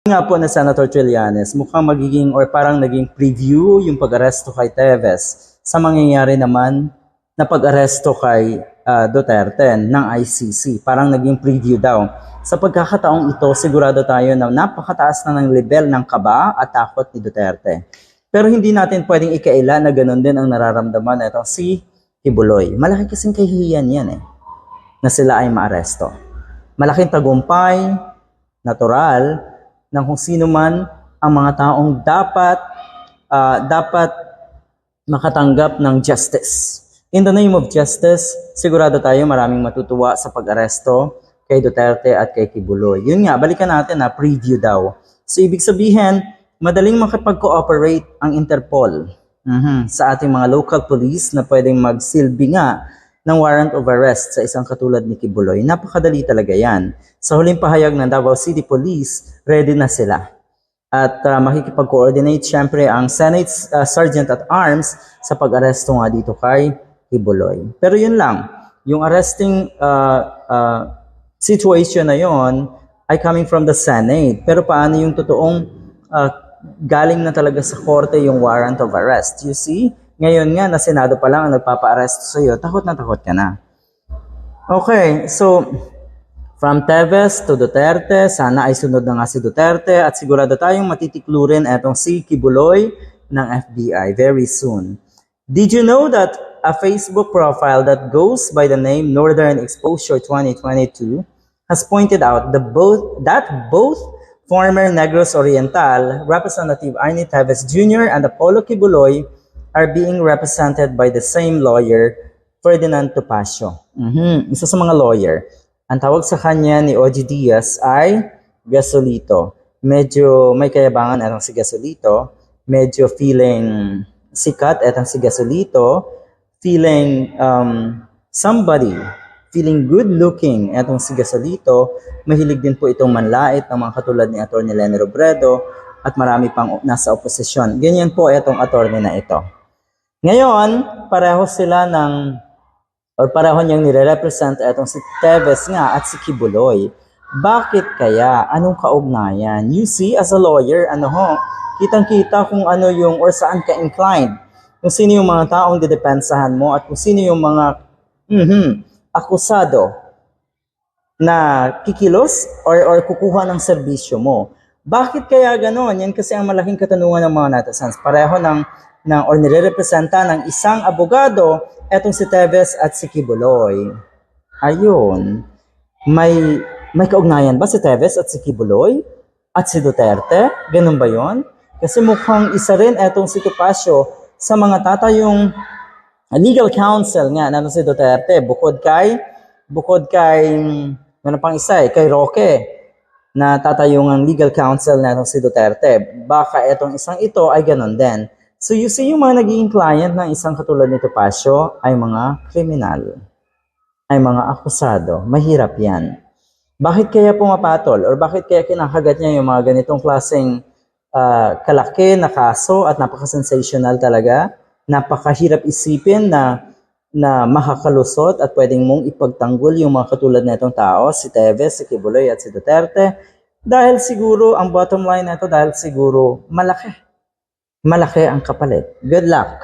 Nga po na Senator Trillanes, mukhang magiging or parang naging preview yung pag-aresto kay Teves sa mangyayari naman na pag-aresto kay Duterte ng ICC. Parang naging preview daw. Sa pagkakataong ito, sigurado tayo na napakataas na ng level ng kaba at takot ni Duterte. Pero hindi natin pwedeng ikaila na ganun din ang nararamdaman na itong si Kibuloy. Malaki kasing kahihiyan yan na sila ay maaresto. Malaking tagumpay, natural, ng kung sino man ang mga taong dapat makatanggap ng justice. In the name of justice, sigurado tayo maraming matutuwa sa pag-aresto kay Duterte at kay Kibuloy. Yun nga, balikan natin na preview daw. So ibig sabihin, madaling makipag-cooperate ang Interpol sa ating mga local police na pwedeng magsilbi nga ng warrant of arrest sa isang katulad ni Kibuloy. Napakadali talaga yan. Sa huling pahayag ng Davao City Police, ready na sila. At makikipag-coordinate syempre ang Senate Sergeant at Arms sa pag-aresto nga dito kay Kibuloy. Pero yun lang, yung arresting situation na yon ay coming from the Senate. Pero paano yung totoong galing na talaga sa korte yung warrant of arrest? You see? Ngayon nga, na Senado pa lang ang nagpapa-arresto sa iyo, takot ka na. Okay, so from Teves to Duterte, sana ay sunod na nga si Duterte at sigurado tayong matitiklurin etong si Kibuloy ng FBI very soon. Did you know that a Facebook profile that goes by the name Northern Exposure 2022 has pointed out that both former Negros Oriental Representative Arnie Teves Jr. and Apollo Kibuloy are being represented by the same lawyer, Ferdinand Topacio. Isa sa mga lawyer. Ang tawag sa kanya ni OG Diaz ay Gasolito. Medyo may kayabangan etong si Gasolito. Medyo feeling sikat etong si Gasolito. Feeling somebody. Feeling good looking etong si Gasolito. Mahilig din po itong manlait ng mga katulad ni Atty. Leni Robredo at marami pang nasa oposisyon. Ganyan po etong attorney na ito. Ngayon, pareho niyang nire-represent etong si Teves nga at si Kibuloy. Bakit kaya? Anong kaugnayan? You see, as a lawyer, kitang-kita kung ano yung or saan ka inclined. Kung sino yung mga taong didepensahan mo at kung sino yung mga akusado na kikilos or kukuha ng serbisyo mo. Bakit kaya ganon? Yan kasi ang malaking katanungan ng mga netizens. Pareho or nire-representa ng isang abogado etong si Teves at si Kibuloy. Ayun. May kaugnayan ba si Teves at si Kibuloy? At si Duterte? Ganun ba yon? Kasi mukhang isa rin etong si Topacio sa mga tatayong legal counsel nga na si Duterte. Bukod kay ano pang isa kay Roque na tatayong legal counsel na si Duterte. Baka etong isang ito ay ganun din. So you see, yung mga naging client ng isang katulad ni Topacio ay mga kriminal, ay mga akusado. Mahirap yan. Bakit kaya pumapatol? Or bakit kaya kinakagat niya yung mga ganitong klaseng kalaki na kaso at napaka-sensational talaga? Napakahirap isipin na makakalusot at pwedeng mong ipagtanggol yung mga katulad na itong tao, si Teves, si Kibuloy at si Duterte. Dahil siguro, ang bottom line na ito, dahil siguro malaki ang kapalit. Good luck!